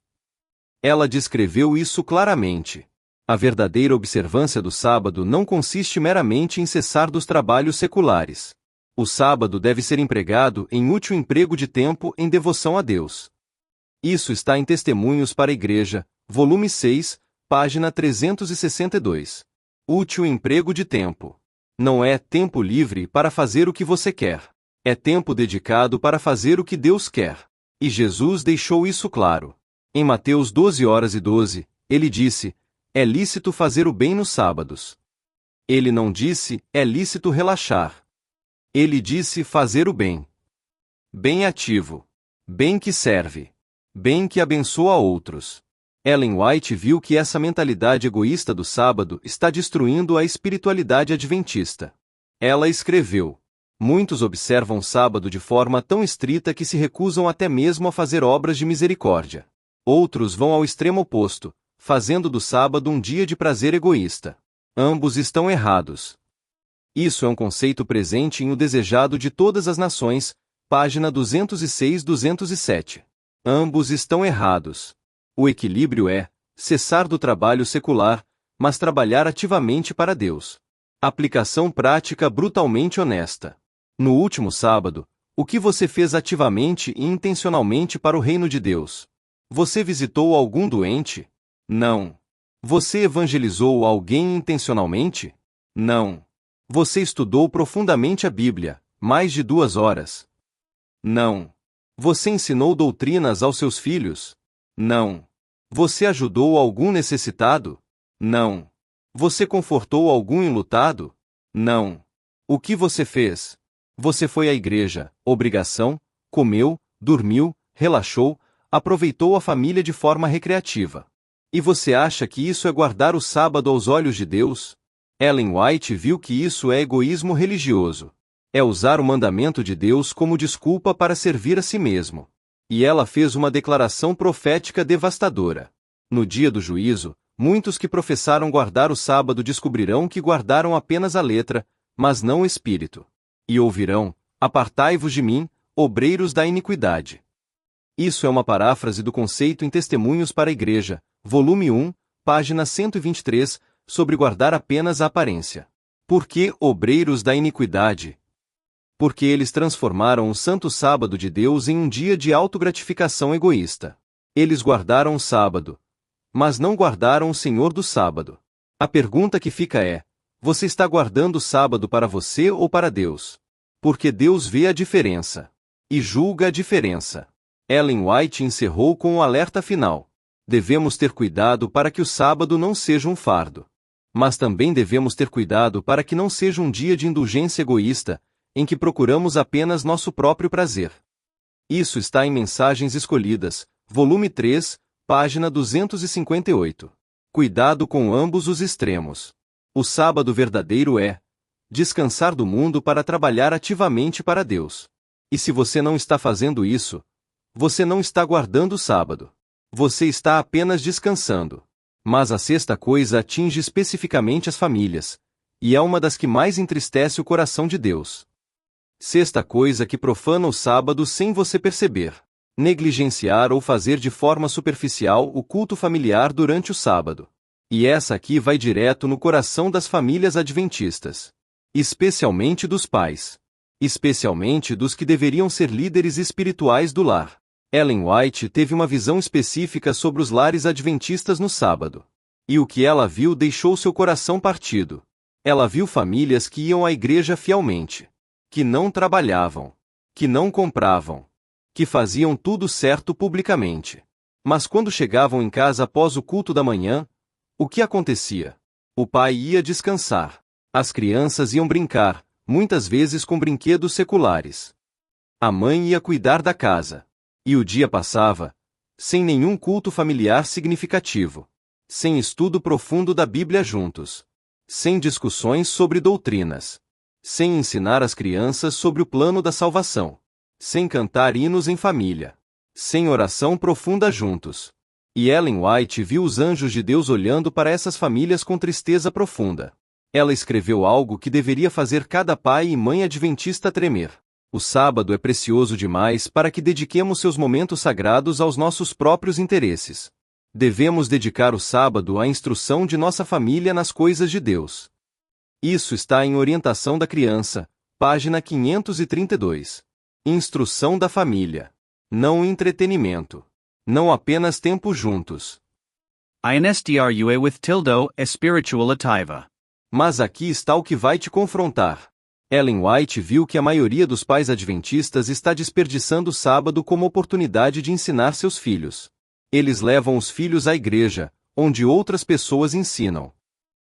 Ela descreveu isso claramente. A verdadeira observância do sábado não consiste meramente em cessar dos trabalhos seculares. O sábado deve ser empregado em útil emprego de tempo em devoção a Deus. Isso está em Testemunhos para a Igreja, volume 6, página 362. Útil emprego de tempo. Não é tempo livre para fazer o que você quer. É tempo dedicado para fazer o que Deus quer. E Jesus deixou isso claro. Em Mateus 12:12, ele disse: é lícito fazer o bem nos sábados. Ele não disse: é lícito relaxar. Ele disse fazer o bem. Bem ativo. Bem que serve. Bem que abençoa outros. Ellen White viu que essa mentalidade egoísta do sábado está destruindo a espiritualidade adventista. Ela escreveu: muitos observam o sábado de forma tão estrita que se recusam até mesmo a fazer obras de misericórdia. Outros vão ao extremo oposto, fazendo do sábado um dia de prazer egoísta. Ambos estão errados. Isso é um conceito presente em O Desejado de Todas as Nações, página 206-207. Ambos estão errados. O equilíbrio é cessar do trabalho secular, mas trabalhar ativamente para Deus. Aplicação prática brutalmente honesta. No último sábado, o que você fez ativamente e intencionalmente para o reino de Deus? Você visitou algum doente? Não. Você evangelizou alguém intencionalmente? Não. Você estudou profundamente a Bíblia, mais de 2 horas? Não. Você ensinou doutrinas aos seus filhos? Não. Você ajudou algum necessitado? Não. Você confortou algum enlutado? Não. O que você fez? Você foi à igreja, obrigação, comeu, dormiu, relaxou, aproveitou a família de forma recreativa. E você acha que isso é guardar o sábado aos olhos de Deus? Ellen White viu que isso é egoísmo religioso. É usar o mandamento de Deus como desculpa para servir a si mesmo. E ela fez uma declaração profética devastadora. No dia do juízo, muitos que professaram guardar o sábado descobrirão que guardaram apenas a letra, mas não o espírito. E ouvirão: apartai-vos de mim, obreiros da iniquidade. Isso é uma paráfrase do conceito em Testemunhos para a Igreja, volume 1, página 123, sobre guardar apenas a aparência. Por que obreiros da iniquidade? Porque eles transformaram o santo sábado de Deus em um dia de autogratificação egoísta. Eles guardaram o sábado, mas não guardaram o Senhor do sábado. A pergunta que fica é: você está guardando o sábado para você ou para Deus? Porque Deus vê a diferença e julga a diferença. Ellen White encerrou com o alerta final. Devemos ter cuidado para que o sábado não seja um fardo. Mas também devemos ter cuidado para que não seja um dia de indulgência egoísta, em que procuramos apenas nosso próprio prazer. Isso está em Mensagens Escolhidas, volume 3, página 258. Cuidado com ambos os extremos. O sábado verdadeiro é descansar do mundo para trabalhar ativamente para Deus. E se você não está fazendo isso, você não está guardando o sábado. Você está apenas descansando. Mas a sexta coisa atinge especificamente as famílias, e é uma das que mais entristece o coração de Deus. Sexta coisa que profana o sábado sem você perceber. Negligenciar ou fazer de forma superficial o culto familiar durante o sábado. E essa aqui vai direto no coração das famílias adventistas. Especialmente dos pais. Especialmente dos que deveriam ser líderes espirituais do lar. Ellen White teve uma visão específica sobre os lares adventistas no sábado. E o que ela viu deixou seu coração partido. Ela viu famílias que iam à igreja fielmente. Que não trabalhavam. Que não compravam. Que faziam tudo certo publicamente. Mas quando chegavam em casa após o culto da manhã, o que acontecia? O pai ia descansar. As crianças iam brincar, muitas vezes com brinquedos seculares. A mãe ia cuidar da casa. E o dia passava, sem nenhum culto familiar significativo. Sem estudo profundo da Bíblia juntos. Sem discussões sobre doutrinas. Sem ensinar as crianças sobre o plano da salvação. Sem cantar hinos em família. Sem oração profunda juntos. E Ellen White viu os anjos de Deus olhando para essas famílias com tristeza profunda. Ela escreveu algo que deveria fazer cada pai e mãe adventista tremer. O sábado é precioso demais para que dediquemos seus momentos sagrados aos nossos próprios interesses. Devemos dedicar o sábado à instrução de nossa família nas coisas de Deus. Isso está em Orientação da Criança, página 532. Instrução da família. Não entretenimento. Não apenas tempo juntos. INSTRUA with tilde é spiritual ativa. Mas aqui está o que vai te confrontar. Ellen White viu que a maioria dos pais adventistas está desperdiçando o sábado como oportunidade de ensinar seus filhos. Eles levam os filhos à igreja, onde outras pessoas ensinam.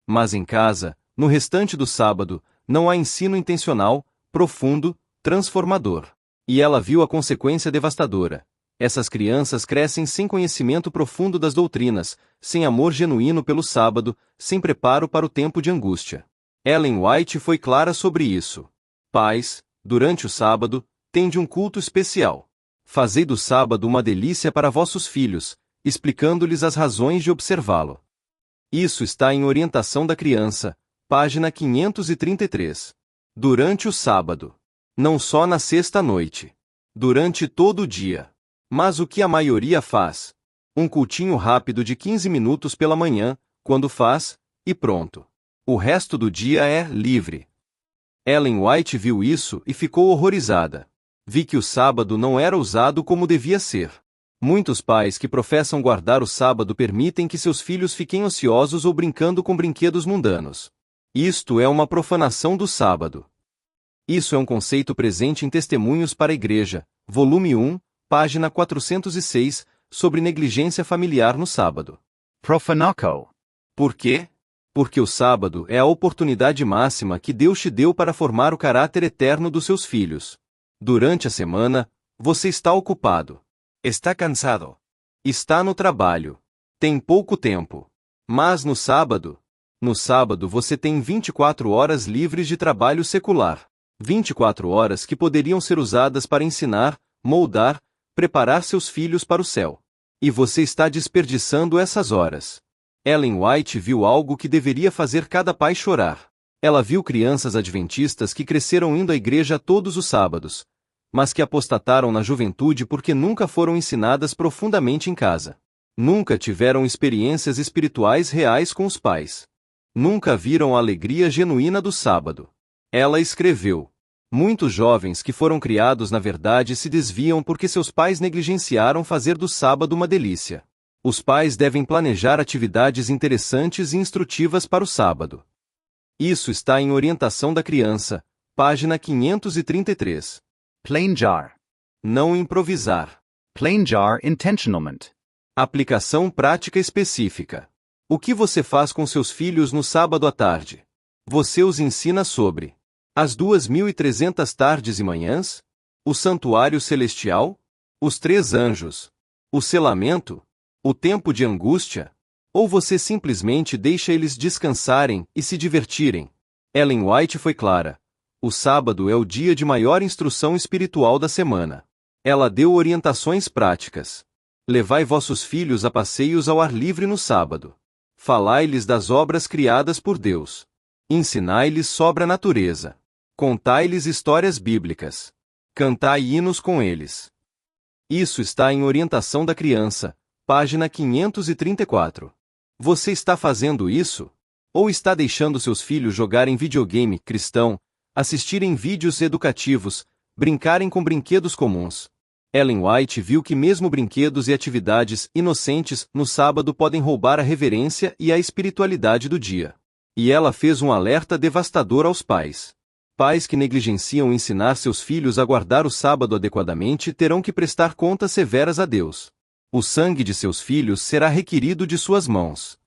Mas em casa, no restante do sábado, não há ensino intencional, profundo, transformador. E ela viu a consequência devastadora. Essas crianças crescem sem conhecimento profundo das doutrinas, sem amor genuíno pelo sábado, sem preparo para o tempo de angústia. Ellen White foi clara sobre isso. Pais, durante o sábado, tende um culto especial. Fazei do sábado uma delícia para vossos filhos, explicando-lhes as razões de observá-lo. Isso está em Orientação da Criança, página 533. Durante o sábado. Não só na sexta-noite. Durante todo o dia. Mas o que a maioria faz? Um cultinho rápido de 15 minutos pela manhã, quando faz, e pronto. O resto do dia é livre. Ellen White viu isso e ficou horrorizada. Vi que o sábado não era usado como devia ser. Muitos pais que professam guardar o sábado permitem que seus filhos fiquem ociosos ou brincando com brinquedos mundanos. Isto é uma profanação do sábado. Isso é um conceito presente em Testemunhos para a Igreja, volume 1, página 406, sobre negligência familiar no sábado. Profanaco. Por quê? Porque o sábado é a oportunidade máxima que Deus te deu para formar o caráter eterno dos seus filhos. Durante a semana, você está ocupado. Está cansado. Está no trabalho. Tem pouco tempo. Mas no sábado você tem 24 horas livres de trabalho secular. 24 horas que poderiam ser usadas para ensinar, moldar, preparar seus filhos para o céu. E você está desperdiçando essas horas. Ellen White viu algo que deveria fazer cada pai chorar. Ela viu crianças adventistas que cresceram indo à igreja todos os sábados, mas que apostataram na juventude porque nunca foram ensinadas profundamente em casa. Nunca tiveram experiências espirituais reais com os pais. Nunca viram a alegria genuína do sábado. Ela escreveu: muitos jovens que foram criados na verdade se desviam porque seus pais negligenciaram fazer do sábado uma delícia. Os pais devem planejar atividades interessantes e instrutivas para o sábado. Isso está em Orientação da Criança, página 533. Plain jar. Não improvisar. Plain jar intentionalment. Aplicação prática específica. O que você faz com seus filhos no sábado à tarde? Você os ensina sobre as 2.300 tardes e manhãs? O santuário celestial? Os 3 anjos? O selamento? O tempo de angústia? Ou você simplesmente deixa eles descansarem e se divertirem? Ellen White foi clara. O sábado é o dia de maior instrução espiritual da semana. Ela deu orientações práticas. Levai vossos filhos a passeios ao ar livre no sábado. Falai-lhes das obras criadas por Deus. Ensinai-lhes sobre a natureza. Contai-lhes histórias bíblicas. Cantai hinos com eles. Isso está em Orientação da Criança, página 534. Você está fazendo isso? Ou está deixando seus filhos jogarem videogame cristão, assistirem vídeos educativos, brincarem com brinquedos comuns? Ellen White viu que mesmo brinquedos e atividades inocentes no sábado podem roubar a reverência e a espiritualidade do dia. E ela fez um alerta devastador aos pais. Pais que negligenciam ensinar seus filhos a guardar o sábado adequadamente terão que prestar contas severas a Deus. O sangue de seus filhos será requerido de suas mãos.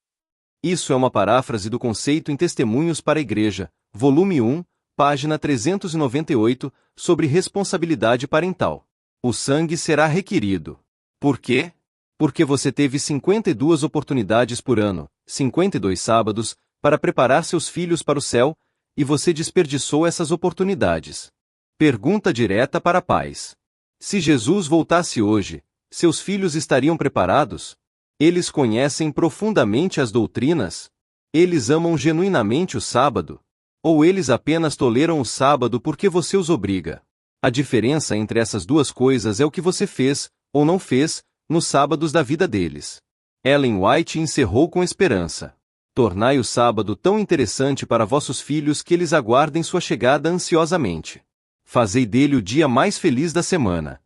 Isso é uma paráfrase do conceito em Testemunhos para a Igreja, volume 1, página 398, sobre responsabilidade parental. O sangue será requerido. Por quê? Porque você teve 52 oportunidades por ano, 52 sábados, para preparar seus filhos para o céu, e você desperdiçou essas oportunidades. Pergunta direta para pais. Se Jesus voltasse hoje, seus filhos estariam preparados? Eles conhecem profundamente as doutrinas? Eles amam genuinamente o sábado? Ou eles apenas toleram o sábado porque você os obriga? A diferença entre essas duas coisas é o que você fez, ou não fez, nos sábados da vida deles. Ellen White encerrou com esperança. Tornai o sábado tão interessante para vossos filhos que eles aguardem sua chegada ansiosamente. Fazei dele o dia mais feliz da semana.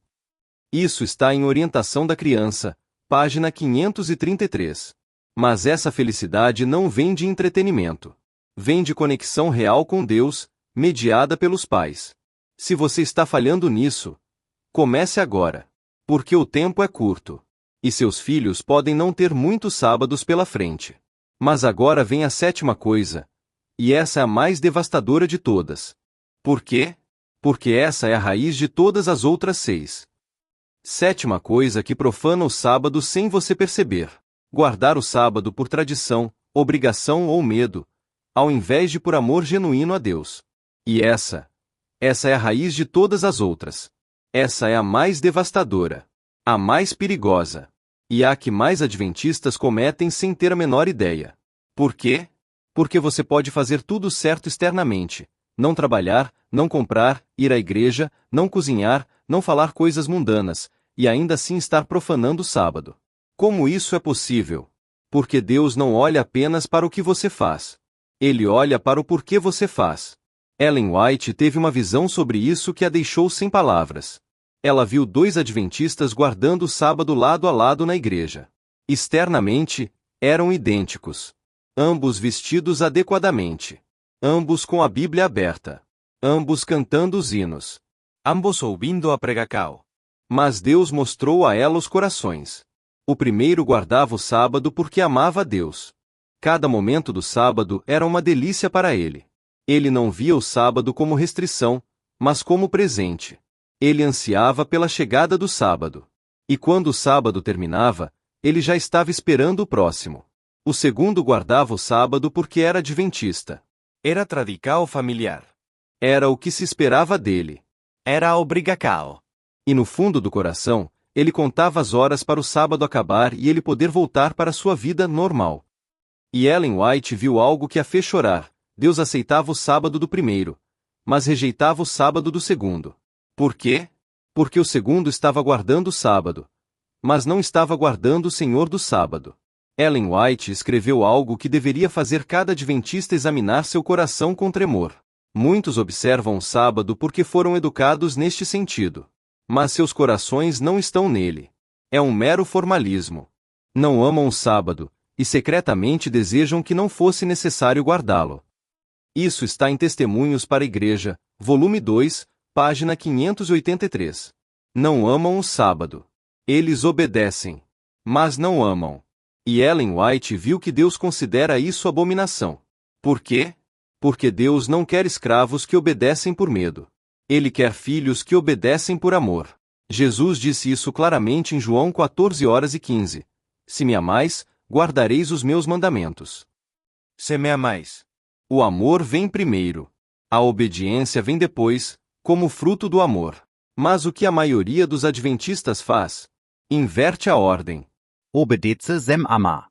Isso está em Orientação da Criança, página 533. Mas essa felicidade não vem de entretenimento. Vem de conexão real com Deus, mediada pelos pais. Se você está falhando nisso, comece agora. Porque o tempo é curto. E seus filhos podem não ter muitos sábados pela frente. Mas agora vem a 7ª coisa. E essa é a mais devastadora de todas. Por quê? Porque essa é a raiz de todas as outras 6. 7ª coisa que profana o sábado sem você perceber. Guardar o sábado por tradição, obrigação ou medo, ao invés de por amor genuíno a Deus. E essa é a raiz de todas as outras. Essa é a mais devastadora. A mais perigosa. E a que mais adventistas cometem sem ter a menor ideia. Por quê? Porque você pode fazer tudo certo externamente. Não trabalhar, não comprar, ir à igreja, não cozinhar, não falar coisas mundanas, e ainda assim estar profanando o sábado. Como isso é possível? Porque Deus não olha apenas para o que você faz. Ele olha para o porquê você faz. Ellen White teve uma visão sobre isso que a deixou sem palavras. Ela viu 2 adventistas guardando o sábado lado a lado na igreja. Externamente, eram idênticos. Ambos vestidos adequadamente. Ambos com a Bíblia aberta. Ambos cantando os hinos. Ambos ouvindo a pregação. Mas Deus mostrou a ela os corações. O primeiro guardava o sábado porque amava a Deus. Cada momento do sábado era uma delícia para ele. Ele não via o sábado como restrição, mas como presente. Ele ansiava pela chegada do sábado. E quando o sábado terminava, ele já estava esperando o próximo. O segundo guardava o sábado porque era adventista. Era tradição familiar. Era o que se esperava dele. Era obrigação. E no fundo do coração, ele contava as horas para o sábado acabar e ele poder voltar para sua vida normal. E Ellen White viu algo que a fez chorar. Deus aceitava o sábado do primeiro, mas rejeitava o sábado do segundo. Por quê? Porque o segundo estava guardando o sábado, mas não estava guardando o Senhor do sábado. Ellen White escreveu algo que deveria fazer cada adventista examinar seu coração com tremor. Muitos observam o sábado porque foram educados neste sentido. Mas seus corações não estão nele. É um mero formalismo. Não amam o sábado, e secretamente desejam que não fosse necessário guardá-lo. Isso está em Testemunhos para a Igreja, volume 2, página 583. Não amam o sábado. Eles obedecem, mas não amam. E Ellen White viu que Deus considera isso abominação. Por quê? Porque Deus não quer escravos que obedecem por medo. Ele quer filhos que obedecem por amor. Jesus disse isso claramente em João 14:15. Se me amais, guardareis os meus mandamentos. Se me amais. O amor vem primeiro. A obediência vem depois, como fruto do amor. Mas o que a maioria dos adventistas faz? Inverte a ordem. Obedece sem amar.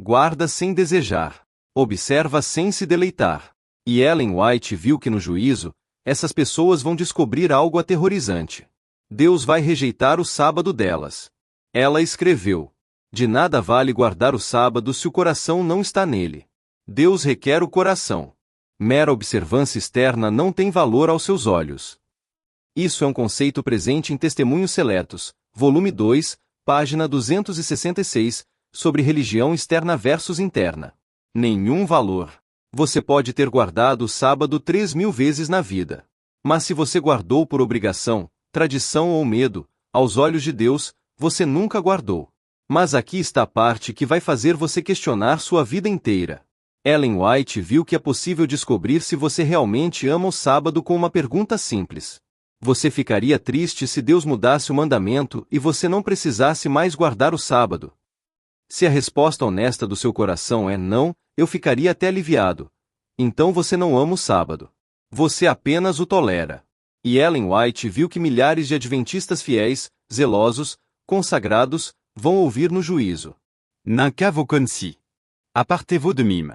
Guarda sem desejar. Observa sem se deleitar. E Ellen White viu que no juízo, essas pessoas vão descobrir algo aterrorizante. Deus vai rejeitar o sábado delas. Ela escreveu: de nada vale guardar o sábado se o coração não está nele. Deus requer o coração. Mera observância externa não tem valor aos seus olhos. Isso é um conceito presente em Testemunhos Seletos, volume 2, página 266, sobre religião externa versus interna. Nenhum valor. Você pode ter guardado o sábado 3.000 vezes na vida. Mas se você guardou por obrigação, tradição ou medo, aos olhos de Deus, você nunca guardou. Mas aqui está a parte que vai fazer você questionar sua vida inteira. Ellen White viu que é possível descobrir se você realmente ama o sábado com uma pergunta simples. Você ficaria triste se Deus mudasse o mandamento e você não precisasse mais guardar o sábado? Se a resposta honesta do seu coração é não, eu ficaria até aliviado. Então você não ama o sábado. Você apenas o tolera. E Ellen White viu que milhares de adventistas fiéis, zelosos, consagrados, vão ouvir no juízo: Nunca vous connaissi. Apartez-vous de mim.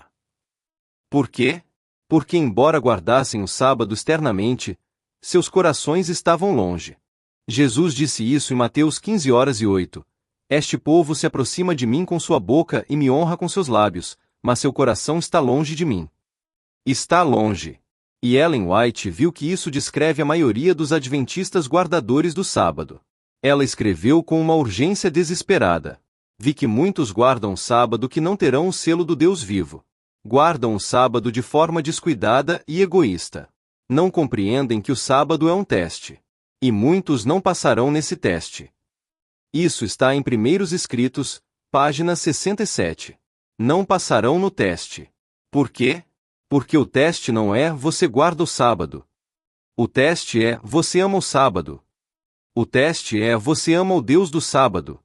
Por quê? Porque embora guardassem o sábado externamente, seus corações estavam longe. Jesus disse isso em Mateus 15:08. Este povo se aproxima de mim com sua boca e me honra com seus lábios, mas seu coração está longe de mim. Está longe. E Ellen White viu que isso descreve a maioria dos adventistas guardadores do sábado. Ela escreveu com uma urgência desesperada: vi que muitos guardam o sábado que não terão o selo do Deus vivo. Guardam o sábado de forma descuidada e egoísta. Não compreendem que o sábado é um teste. E muitos não passarão nesse teste. Isso está em Primeiros Escritos, página 67. Não passarão no teste. Por quê? Porque o teste não é você guarda o sábado. O teste é você ama o sábado. O teste é você ama o Deus do sábado.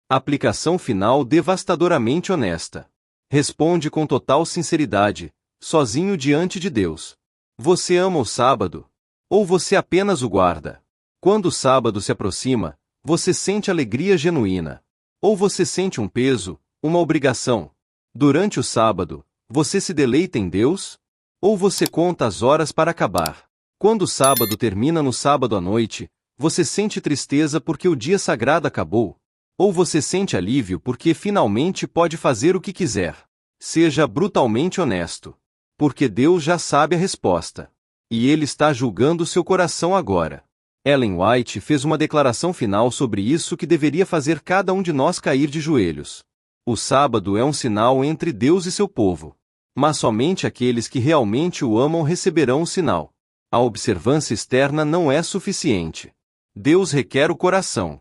Aplicação final devastadoramente honesta. Responde com total sinceridade, sozinho diante de Deus. Você ama o sábado? Ou você apenas o guarda? Quando o sábado se aproxima, você sente alegria genuína? Ou você sente um peso, uma obrigação? Durante o sábado, você se deleita em Deus? Ou você conta as horas para acabar? Quando o sábado termina no sábado à noite, você sente tristeza porque o dia sagrado acabou? Ou você sente alívio porque finalmente pode fazer o que quiser? Seja brutalmente honesto. Porque Deus já sabe a resposta. E Ele está julgando seu coração agora. Ellen White fez uma declaração final sobre isso que deveria fazer cada um de nós cair de joelhos. O sábado é um sinal entre Deus e seu povo. Mas somente aqueles que realmente o amam receberão o sinal. A observância externa não é suficiente. Deus requer o coração.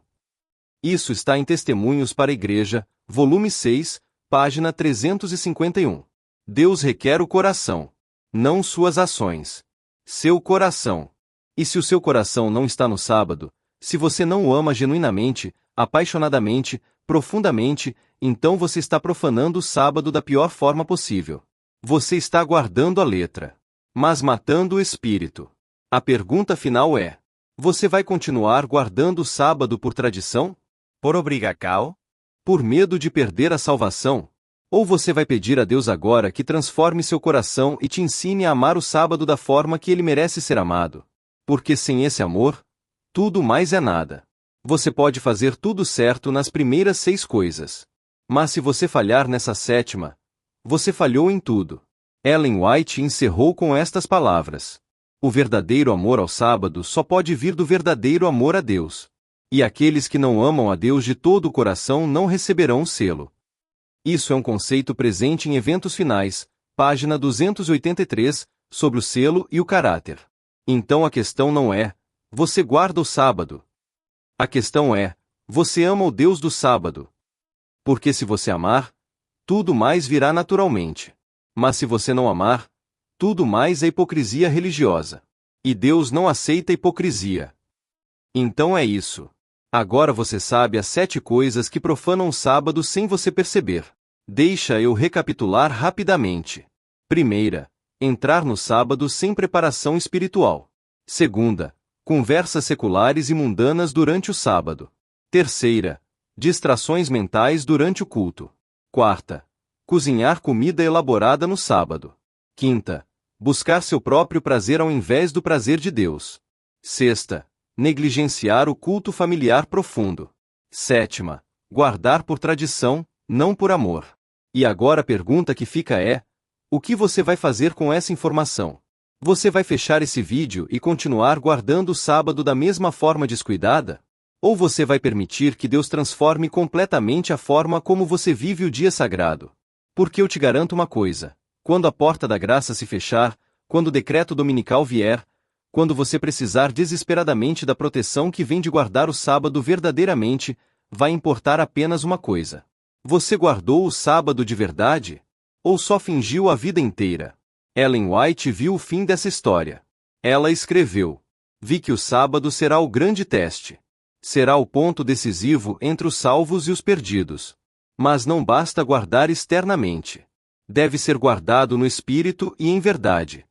Isso está em Testemunhos para a Igreja, volume 6, página 351. Deus requer o coração. Não suas ações. Seu coração. E se o seu coração não está no sábado, se você não o ama genuinamente, apaixonadamente, profundamente, então você está profanando o sábado da pior forma possível. Você está guardando a letra, mas matando o espírito. A pergunta final é: você vai continuar guardando o sábado por tradição? Por obrigação? Por medo de perder a salvação? Ou você vai pedir a Deus agora que transforme seu coração e te ensine a amar o sábado da forma que ele merece ser amado? Porque sem esse amor, tudo mais é nada. Você pode fazer tudo certo nas primeiras 6 coisas. Mas se você falhar nessa 7ª, você falhou em tudo. Ellen White encerrou com estas palavras: o verdadeiro amor ao sábado só pode vir do verdadeiro amor a Deus. E aqueles que não amam a Deus de todo o coração não receberão o selo. Isso é um conceito presente em Eventos Finais, página 283, sobre o selo e o caráter. Então a questão não é: você guarda o sábado. A questão é: você ama o Deus do sábado. Porque se você amar, tudo mais virá naturalmente. Mas se você não amar, tudo mais é hipocrisia religiosa. E Deus não aceita hipocrisia. Então é isso. Agora você sabe as 7 coisas que profanam o sábado sem você perceber. Deixa eu recapitular rapidamente. Primeira, entrar no sábado sem preparação espiritual. Segunda, conversas seculares e mundanas durante o sábado. Terceira, distrações mentais durante o culto. Quarta, cozinhar comida elaborada no sábado. Quinta, buscar seu próprio prazer ao invés do prazer de Deus. 6ª, negligenciar o culto familiar profundo. 7ª, guardar por tradição, não por amor. E agora a pergunta que fica é: o que você vai fazer com essa informação? Você vai fechar esse vídeo e continuar guardando o sábado da mesma forma descuidada? Ou você vai permitir que Deus transforme completamente a forma como você vive o dia sagrado? Porque eu te garanto uma coisa: quando a porta da graça se fechar, quando o decreto dominical vier, quando você precisar desesperadamente da proteção que vem de guardar o sábado verdadeiramente, vai importar apenas uma coisa: você guardou o sábado de verdade? Ou só fingiu a vida inteira? Ellen White viu o fim dessa história. Ela escreveu: vi que o sábado será o grande teste. Será o ponto decisivo entre os salvos e os perdidos. Mas não basta guardar externamente. Deve ser guardado no espírito e em verdade.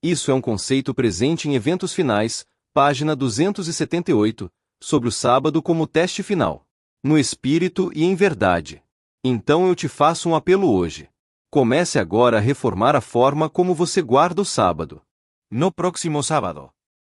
Isso é um conceito presente em Eventos Finais, página 278, sobre o sábado como teste final. No espírito e em verdade. Então eu te faço um apelo hoje. Comece agora a reformar a forma como você guarda o sábado. No próximo sábado.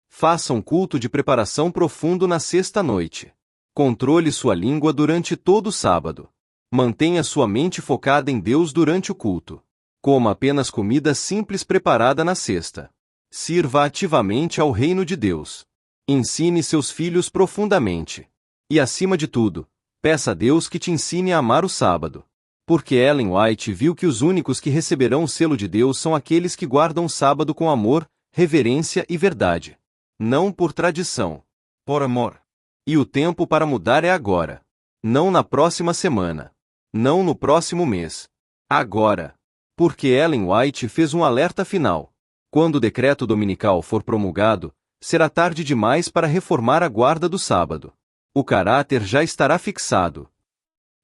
Faça um culto de preparação profundo na sexta noite. Controle sua língua durante todo o sábado. Mantenha sua mente focada em Deus durante o culto. Coma apenas comida simples preparada na sexta. Sirva ativamente ao reino de Deus. Ensine seus filhos profundamente. E acima de tudo, peça a Deus que te ensine a amar o sábado. Porque Ellen White viu que os únicos que receberão o selo de Deus são aqueles que guardam o sábado com amor, reverência e verdade. Não por tradição. Por amor. E o tempo para mudar é agora. Não na próxima semana. Não no próximo mês. Agora. Porque Ellen White fez um alerta final. Quando o decreto dominical for promulgado, será tarde demais para reformar a guarda do sábado. O caráter já estará fixado.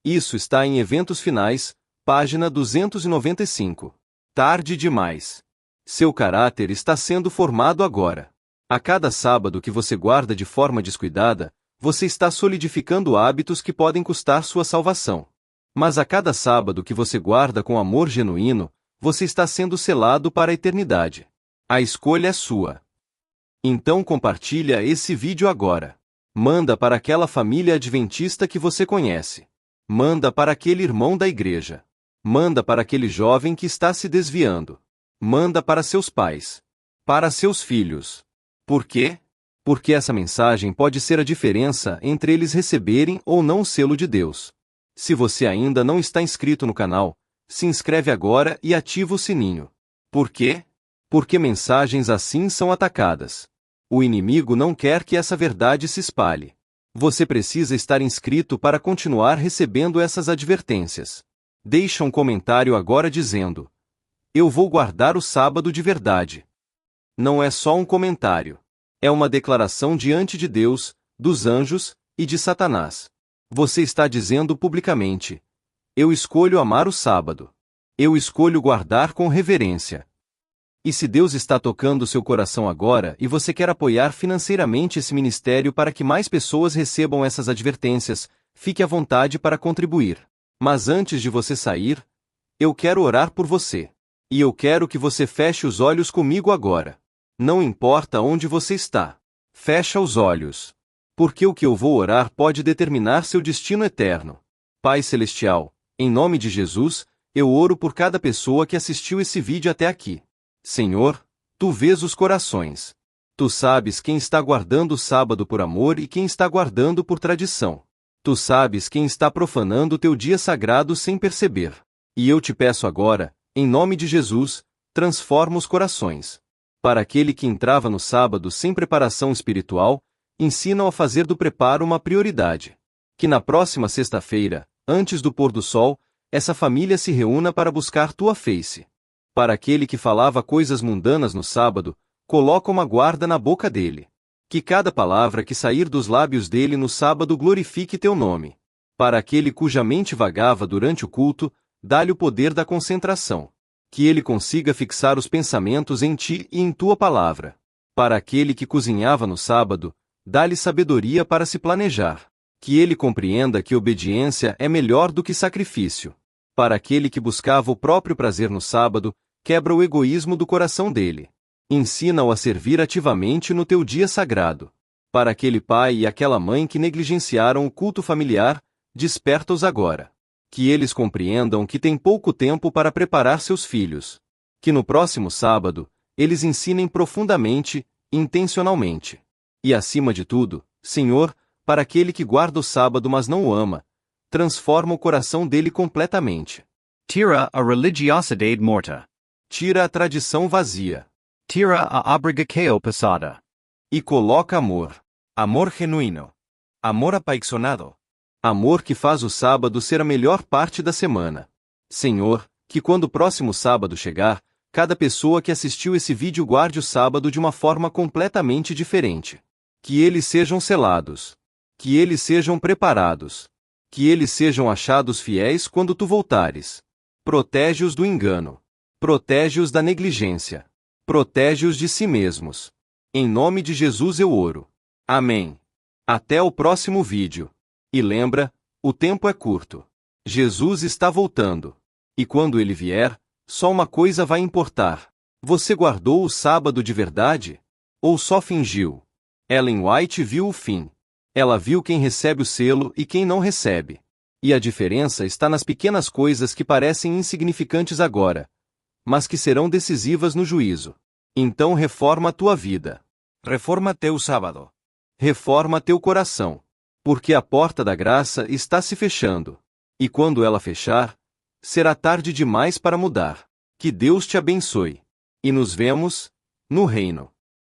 Isso está em Eventos Finais, página 295. Tarde demais. Seu caráter está sendo formado agora. A cada sábado que você guarda de forma descuidada, você está solidificando hábitos que podem custar sua salvação. Mas a cada sábado que você guarda com amor genuíno, você está sendo selado para a eternidade. A escolha é sua. Então compartilha esse vídeo agora. Manda para aquela família adventista que você conhece. Manda para aquele irmão da igreja. Manda para aquele jovem que está se desviando. Manda para seus pais. Para seus filhos. Por quê? Porque essa mensagem pode ser a diferença entre eles receberem ou não o selo de Deus. Se você ainda não está inscrito no canal, se inscreve agora e ativa o sininho. Por quê? Porque mensagens assim são atacadas. O inimigo não quer que essa verdade se espalhe. Você precisa estar inscrito para continuar recebendo essas advertências. Deixa um comentário agora dizendo: eu vou guardar o sábado de verdade. Não é só um comentário. É uma declaração diante de Deus, dos anjos e de Satanás. Você está dizendo publicamente: eu escolho amar o sábado. Eu escolho guardar com reverência. E se Deus está tocando seu coração agora e você quer apoiar financeiramente esse ministério para que mais pessoas recebam essas advertências, fique à vontade para contribuir. Mas antes de você sair, eu quero orar por você. E eu quero que você feche os olhos comigo agora. Não importa onde você está. Fecha os olhos. Porque o que eu vou orar pode determinar seu destino eterno. Pai Celestial, em nome de Jesus, eu oro por cada pessoa que assistiu esse vídeo até aqui. Senhor, Tu vês os corações. Tu sabes quem está guardando o sábado por amor e quem está guardando por tradição. Tu sabes quem está profanando Teu dia sagrado sem perceber. E eu te peço agora, em nome de Jesus, transforma os corações. Para aquele que entrava no sábado sem preparação espiritual, ensina-o a fazer do preparo uma prioridade. Que na próxima sexta-feira, antes do pôr do sol, essa família se reúna para buscar Tua face. Para aquele que falava coisas mundanas no sábado, coloca uma guarda na boca dele. Que cada palavra que sair dos lábios dele no sábado glorifique Teu nome. Para aquele cuja mente vagava durante o culto, dá-lhe o poder da concentração. Que ele consiga fixar os pensamentos em Ti e em Tua palavra. Para aquele que cozinhava no sábado, dá-lhe sabedoria para se planejar. Que ele compreenda que obediência é melhor do que sacrifício. Para aquele que buscava o próprio prazer no sábado, Quebra o egoísmo do coração dele. Ensina-o a servir ativamente no teu dia sagrado. Para aquele pai e aquela mãe que negligenciaram o culto familiar, desperta-os agora. Que eles compreendam que tem pouco tempo para preparar seus filhos. Que no próximo sábado, eles ensinem profundamente, intencionalmente. E acima de tudo, Senhor, para aquele que guarda o sábado mas não o ama, transforma o coração dele completamente. Tira a religiosidade morta. Tira a tradição vazia. Tira a obrigação passada. E coloca amor. Amor genuíno. Amor apaixonado. Amor que faz o sábado ser a melhor parte da semana. Senhor, que quando o próximo sábado chegar, cada pessoa que assistiu esse vídeo guarde o sábado de uma forma completamente diferente. Que eles sejam selados. Que eles sejam preparados. Que eles sejam achados fiéis quando tu voltares. Protege-os do engano. Protege-os da negligência. Protege-os de si mesmos. Em nome de Jesus eu oro. Amém. Até o próximo vídeo. E lembra, o tempo é curto. Jesus está voltando. E quando ele vier, só uma coisa vai importar. Você guardou o sábado de verdade? Ou só fingiu? Ellen White viu o fim. Ela viu quem recebe o selo e quem não recebe. E a diferença está nas pequenas coisas que parecem insignificantes agora, mas que serão decisivas no juízo. Então reforma a tua vida. Reforma teu sábado. Reforma teu coração. Porque a porta da graça está se fechando. E quando ela fechar, será tarde demais para mudar. Que Deus te abençoe. E nos vemos no reino.